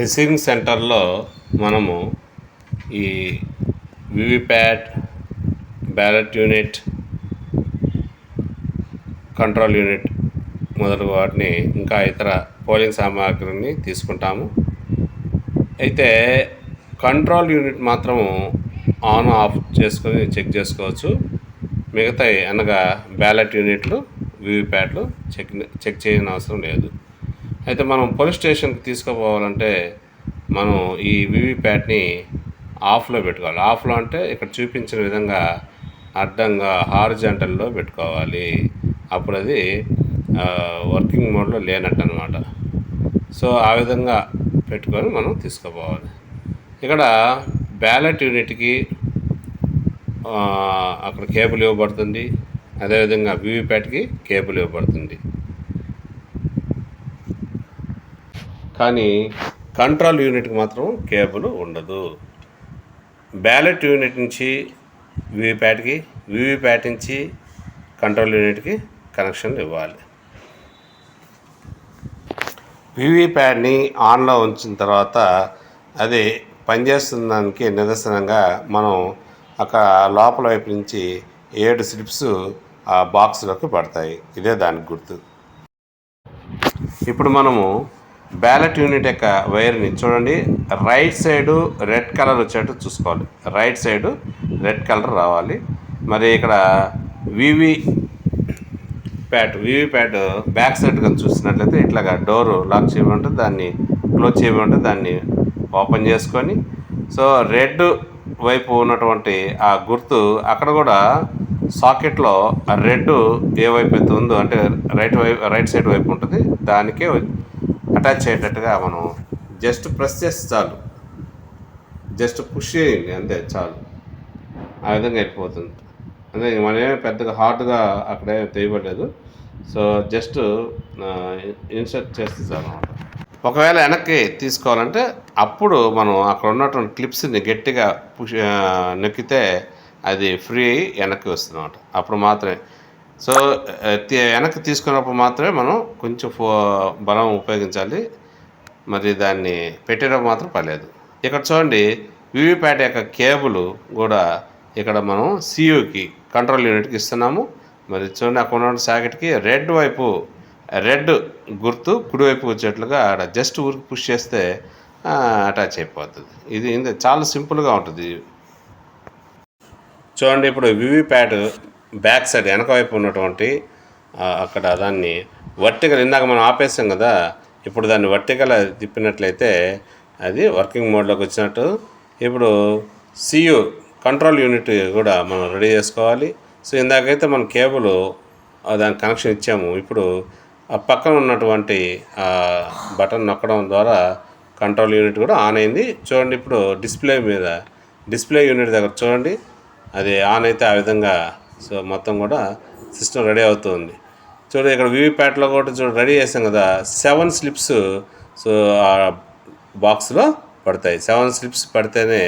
Receiving సెంటర్లో మనము ఈ VVPAT, ballot unit, control unit మొదలగు వాటిని ఇంకా ఇతర పోలింగ్ సామాగ్రిని తీసుకుంటాము. అయితే కంట్రోల్ యూనిట్ మాత్రము ఆన్ ఆఫ్ చేసుకొని చెక్ చేసుకోవచ్చు. మిగతాయి అనగా బ్యాలెట్ యూనిట్లు, వివిప్యాట్లు చెక్ చేయని అవసరం లేదు. అయితే మనం పోలీస్ స్టేషన్కి తీసుకుపోవాలంటే మనం ఈ వివిప్యాట్ని ఆఫ్లో పెట్టుకోవాలి. ఆఫ్లో అంటే ఇక్కడ చూపించిన విధంగా అడ్డంగా హారిజాంటల్లో పెట్టుకోవాలి. అప్పుడు అది వర్కింగ్ మోడ్లో లేనట్టు అనమాట. సో ఆ విధంగా పెట్టుకొని మనం తీసుకుపోవాలి. ఇక్కడ బ్యాలెట్ యూనిట్కి అక్కడ కేబుల్ ఇవ్వబడుతుంది. అదేవిధంగా వివిప్యాట్కి కేబుల్ ఇవ్వబడుతుంది. కానీ కంట్రోల్ యూనిట్కి మాత్రం కేబుల్ ఉండదు. బ్యాలెట్ యూనిట్ నుంచి వివిప్యాట్కి, వివిప్యాట్ నుంచి కంట్రోల్ యూనిట్కి కనెక్షన్ ఇవ్వాలి. వివిప్యాట్ని ఆన్లో ఉంచిన తర్వాత అది పనిచేస్తున్న దానికి నిదర్శనంగా మనం అక్కడ లోపల వైపు నుంచి 7 స్లిప్స్ ఆ బాక్స్లోకి పడతాయి. ఇదే దానికి గుర్తు. ఇప్పుడు మనము బ్యాలెట్ యూనిట్ యొక్క వైర్ని చూడండి, రైట్ సైడు రెడ్ కలర్ వచ్చేట్టు చూసుకోవాలి. రైట్ సైడు రెడ్ కలర్ రావాలి. మరి ఇక్కడ వివిప్యాట్ బ్యాక్ సైడ్ కానీ చూసినట్లయితే ఇట్లాగా డోరు లాక్ చేయబడి ఉంటుంది, దాన్ని క్లోజ్ చేయబడి ఉంటుంది. దాన్ని ఓపెన్ చేసుకొని సో రెడ్ వైపు ఉన్నటువంటి ఆ గుర్తు అక్కడ కూడా సాకెట్లో ఆ రెడ్ ఏ వైపు అయితే ఉందో అంటే రైట్ సైడ్ వైపు ఉంటుంది, దానికే అటాచ్ అయ్యేటట్టుగా మనం జస్ట్ ప్రెస్ చేస్తే చాలు, జస్ట్ పుష్ చేయండి అంతే చాలు. ఆ విధంగా వెళ్ళిపోతుంది. అంటే మనమే పెద్దగా హార్డ్గా అక్కడే తీయబడలేదు. సో జస్ట్ ఇన్సర్ట్ చేస్తే చాలు అనమాట. ఒకవేళ వెనక్కి తీసుకోవాలంటే అప్పుడు మనం అక్కడ ఉన్నటువంటి క్లిప్స్ని గట్టిగా నొక్కితే అది ఫ్రీ వెనక్కి వస్తుంది అనమాట. అప్పుడు మాత్రమే సో వెనక్కి తీసుకున్నప్పుడు మాత్రమే మనం కొంచెం బలం ఉపయోగించాలి. మరి దాన్ని పెట్టేటప్పుడు మాత్రం పర్లేదు. ఇక్కడ చూడండి వివిప్యాట్ యొక్క కేబుల్ కూడా ఇక్కడ మనం సియుకి కంట్రోల్ యూనిట్కి ఇస్తున్నాము. మరి చూడండి అక్కడ ఉన్న సాకెట్కి రెడ్ గుర్తు కుడివైపు వచ్చేట్లుగా ఆడ జస్ట్ ఊరికి పుష్ చేస్తే అటాచ్ అయిపోతుంది. ఇది చాలా సింపుల్గా ఉంటుంది. చూడండి ఇప్పుడు వివిప్యాట్ బ్యాక్ సైడ్ వెనక వైపు ఉన్నటువంటి అక్కడ దాన్ని వర్టికల్ ఇందాక మనం ఆపేసాం కదా, ఇప్పుడు దాన్ని వర్టికల్ తిప్పినట్లయితే అది వర్కింగ్ మోడ్లోకి వచ్చినట్టు. ఇప్పుడు సియు కంట్రోల్ యూనిట్ కూడా మనం రెడీ చేసుకోవాలి. సో ఇందాకైతే మనం కేబుల్ దానికి కనెక్షన్ ఇచ్చాము. ఇప్పుడు ఆ పక్కన ఉన్నటువంటి బటన్ నొక్కడం ద్వారా కంట్రోల్ యూనిట్ కూడా ఆన్ అయింది. చూడండి ఇప్పుడు డిస్ప్లే యూనిట్ దగ్గర చూడండి అది ఆన్ అయితే ఆ విధంగా సో మొత్తం కూడా సిస్టమ్ రెడీ అవుతుంది. చూడండి ఇక్కడ వివిప్యాట్లో కూడా రెడీ చేసాం కదా, 7 స్లిప్స్ సో ఆ బాక్స్లో పడతాయి. 7 స్లిప్స్ పడితేనే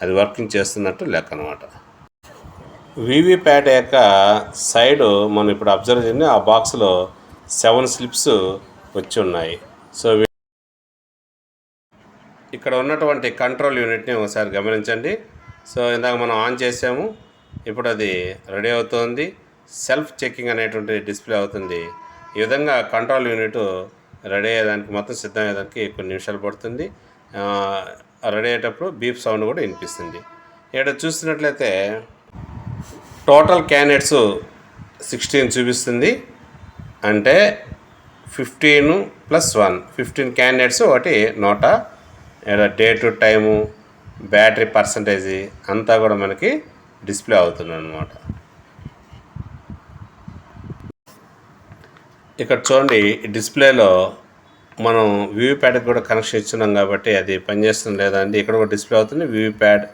అది వర్కింగ్ చేస్తున్నట్టు లెక్క అనమాట. వివిప్యాట్ యొక్క సైడు మనం ఇప్పుడు అబ్జర్వ్ చేయండి, ఆ బాక్స్లో 7 స్లిప్స్ వచ్చి ఉన్నాయి. సో ఇక్కడ ఉన్నటువంటి కంట్రోల్ యూనిట్ని ఒకసారి గమనించండి. సో ఇందాక మనం ఆన్ చేసాము, ఇప్పుడు అది రెడీ అవుతుంది. సెల్ఫ్ చెకింగ్ అనేటువంటి డిస్ప్లే అవుతుంది. ఈ విధంగా కంట్రోల్ యూనిట్ రెడీ అయ్యేదానికి మొత్తం సిద్ధం అయ్యేదానికి కొన్ని నిమిషాలు పడుతుంది. రెడీ అయ్యేటప్పుడు బీప్ సౌండ్ కూడా వినిపిస్తుంది. ఇక్కడ చూసినట్లయితే టోటల్ క్యాండిడేట్స్ 16 చూపిస్తుంది. అంటే 15 + 1 15 క్యాండిడేట్స్ ఒకటి నోట డేటు టైము బ్యాటరీ పర్సంటేజ్ అంతా కూడా మనకి డిస్ప్లే అవుతుంది అన్నమాట. ఇక్కడ చూడండి డిస్ప్లేలో మనం వివిప్యాట్కి కూడా కనెక్షన్ ఇచ్చున్నాం కాబట్టి అది పనిచేస్తుంది లేదా అండి ఇక్కడ కూడా డిస్ప్లే అవుతుంది. వివిప్యాట్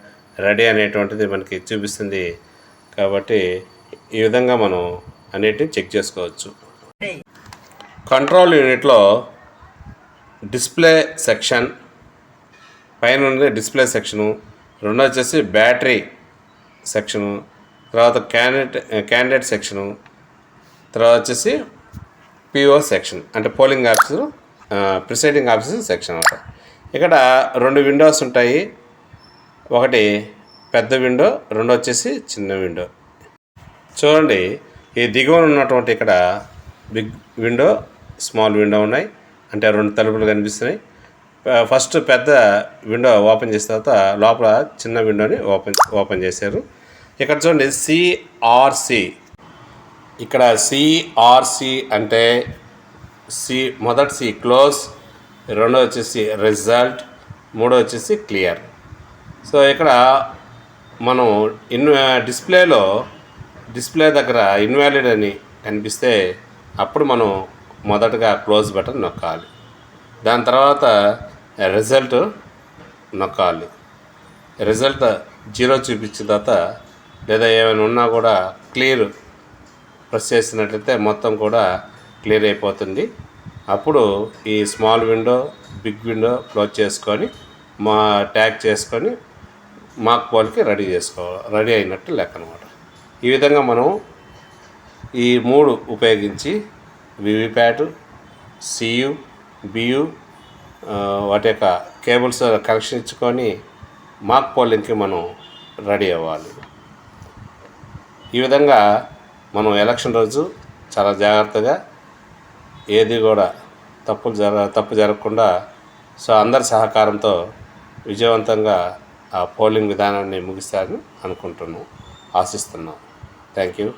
రెడీ అనేటువంటిది మనకి చూపిస్తుంది. కాబట్టి ఈ విధంగా మనం అన్నిటిని చెక్ చేసుకోవచ్చు. కంట్రోల్ యూనిట్లో డిస్ప్లే సెక్షన్ పైన ఉంది, డిస్ప్లే సెక్షను, రెండో వచ్చేసి బ్యాటరీ సెక్షను, తర్వాత క్యాండిడేట్ సెక్షను, తర్వాత వచ్చేసి పిఓ సెక్షన్ అంటే polling officer presiding officer section అనమాట. ఇక్కడ 2 విండోస్ ఉంటాయి. ఒకటి పెద్ద విండో, రెండు వచ్చేసి చిన్న విండో. చూడండి, ఈ దిగువన ఉన్నటువంటి ఇక్కడ బిగ్ విండో, స్మాల్ విండో ఉన్నాయి. అంటే 2 తలుపులు కనిపిస్తున్నాయి. ఫస్ట్ పెద్ద విండో ఓపెన్ చేసిన తర్వాత లోపల చిన్న విండోని ఓపెన్ చేశారు. ఇక్కడ చూడండి సిఆర్సి. ఇక్కడ సిఆర్సి అంటే మొదటి సి క్లోజ్, రెండో వచ్చేసి రిజల్ట్, మూడో వచ్చేసి క్లియర్. సో ఇక్కడ మనం డిస్ప్లే దగ్గర ఇన్వాలిడ్ అని కనిపిస్తే అప్పుడు మనం మొదటగా క్లోజ్ బటన్ నొక్కాలి. దాని తర్వాత రిజల్ట్ నొక్కాలి. రిజల్ట్ 0 చూపించిన తర్వాత లేదా ఏమైనా ఉన్నా కూడా క్లియర్ ప్రెస్ చేసినట్లయితే మొత్తం కూడా క్లియర్ అయిపోతుంది. అప్పుడు ఈ small window, big window close చేసుకొని ట్యాగ్ చేసుకొని మాక్ పోల్కి రెడీ అయినట్టు లెక్క అనమాట. ఈ విధంగా మనం ఈ 3 ఉపయోగించి వివిప్యాట్, సియు, బియు వాటి యొక్క కేబుల్స్ కనెక్షన్ ఇచ్చుకొని మాక్ పోలింగ్కి మనం రెడీ అవ్వాలి. ఈ విధంగా మనం ఎలక్షన్ రోజు చాలా జాగ్రత్తగా ఏది కూడా తప్పు జరగకుండా సో అందరి సహకారంతో విజయవంతంగా ఆ పోలింగ్ విధానాన్ని ముగిస్తారని ఆశిస్తున్నాం. Thank you.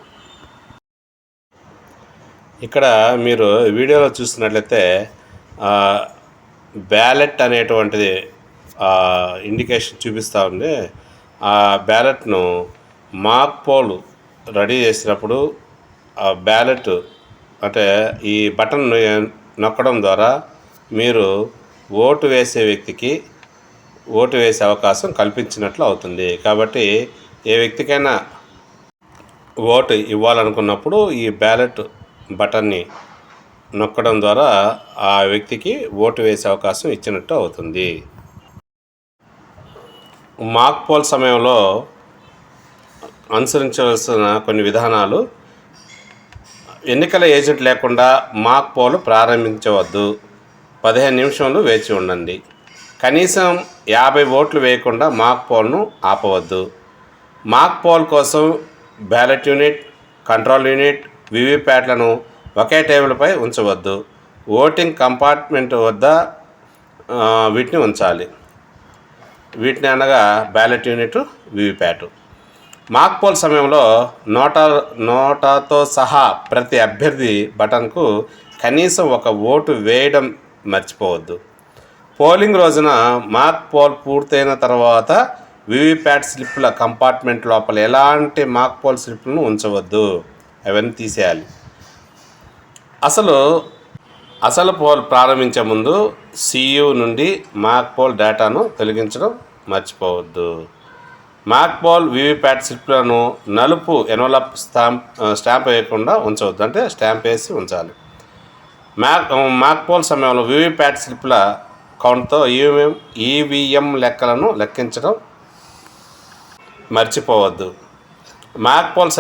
ఇక్కడ మీరు వీడియోలో చూస్తున్నట్లయితే బ్యాలెట్ అనేటువంటిది ఇండికేషన్ చూపిస్తూ ఉంది. ఆ బ్యాలెట్ను మాక్ పోల్ రెడీ చేసినప్పుడు ఆ బ్యాలెట్ అంటే ఈ బటన్ నొక్కడం ద్వారా మీరు ఓటు వేసే వ్యక్తికి ఓటు వేసే అవకాశం కల్పించినట్లు అవుతుంది. కాబట్టి ఏ వ్యక్తికైనా ఓటు ఇవ్వాలనుకున్నప్పుడు ఈ బ్యాలెట్ బటన్ని నొక్కడం ద్వారా ఆ వ్యక్తికి ఓటు వేసే అవకాశం ఇచ్చినట్టు అవుతుంది. మాక్ పోల్ సమయంలో అనుసరించవలసిన కొన్ని విధానాలు: ఎన్నికల ఏజెంట్ లేకుండా మాక్ పోల్ ప్రారంభించవద్దు. 15 నిమిషాలు వేచి ఉండండి. కనీసం 50 ఓట్లు వేయకుండా మాక్ పోల్ను ఆపవద్దు. మాక్ పోల్ కోసం బ్యాలెట్ యూనిట్, కంట్రోల్ యూనిట్, వివిప్యాట్లను ఒకే టేబుల్పై ఉంచవద్దు. ఓటింగ్ కంపార్ట్మెంట్ వద్ద వీటిని ఉంచాలి. వీటిని అనగా ballot unit, VVPAT. Mock poll సమయంలో నోటాతో సహా ప్రతి అభ్యర్థి బటన్కు కనీసం ఒక ఓటు వేయడం మర్చిపోవద్దు. పోలింగ్ రోజున మాక్ పోల్ పూర్తయిన తర్వాత వివిప్యాట్ స్లిప్పుల కంపార్ట్మెంట్ లోపల ఎలాంటి మాక్ పోల్ స్లిప్లను ఉంచవద్దు. అవన్నీ తీసేయాలి. అసలు పోల్ ప్రారంభించే ముందు సియు నుండి మాక్ పోల్ డేటాను తొలగించడం మర్చిపోవద్దు. మాక్ పోల్ వివిప్యాట్ స్లిప్లను నలుపు ఎన్వలప్ స్టాంప్ వేయకుండా ఉంచవద్దు. అంటే స్టాంప్ వేసి ఉంచాలి. మాక్ పోల్ సమయంలో వివిప్యాట్ స్లిప్ల కౌంట్తో ఈవీఎం లెక్కలను లెక్కించడం మర్చిపోవద్దు. మాక్ పోల్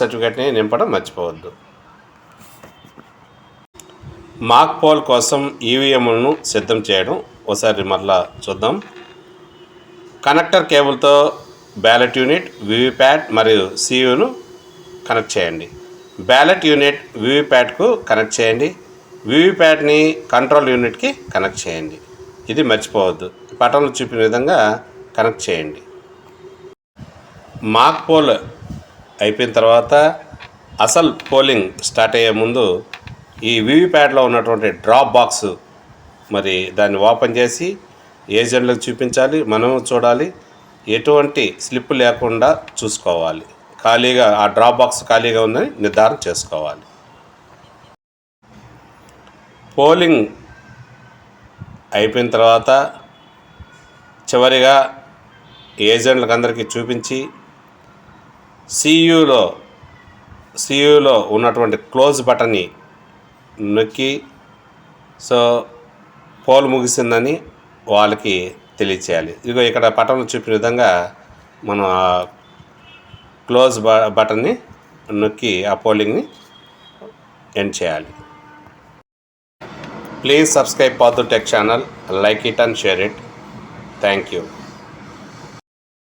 సర్టిఫికేట్ని నింపడం మర్చిపోవద్దు. మాక్ పోల్ కోసం ఈవీఎంలను సిద్ధం చేయడం ఒకసారి మరలా చూద్దాం. కనెక్టర్ కేబుల్తో బ్యాలెట్ యూనిట్, వివిప్యాట్ మరియు సియును కనెక్ట్ చేయండి. బ్యాలెట్ యూనిట్ వివిప్యాట్కు కనెక్ట్ చేయండి. వివిప్యాట్ని కంట్రోల్ యూనిట్కి కనెక్ట్ చేయండి. ఇది మర్చిపోవద్దు. పటంలో చూపిన విధంగా కనెక్ట్ చేయండి. మాక్ పోల్ అయిపోయిన తర్వాత అసలు పోలింగ్ స్టార్ట్ అయ్యే ముందు ఈ వివిప్యాట్లో ఉన్నటువంటి డ్రాప్ బాక్స్ మరి దాన్ని ఓపెన్ చేసి ఏజెంట్లకు చూపించాలి, మనం చూడాలి. ఎటువంటి స్లిప్ లేకుండా చూసుకోవాలి. ఆ డ్రాప్ బాక్స్ ఖాళీగా ఉందని నిర్ధారణ చేసుకోవాలి. పోలింగ్ అయిపోయిన తర్వాత చివరిగా ఏజెంట్లకు అందరికీ చూపించి సియులో ఉన్నటువంటి క్లోజ్ బటన్ని నొక్కి పోల్ ముగిసిందని వాళ్ళకి తెలియచేయాలి. ఇదిగో ఇక్కడ పటంలో చూపిన విధంగా మనం ఆ క్లోజ్ బటన్ని నొక్కి ఆ పోలింగ్ని ఎండ్ చేయాలి. Please subscribe Padu Tech channel, like it and share it. Thank you.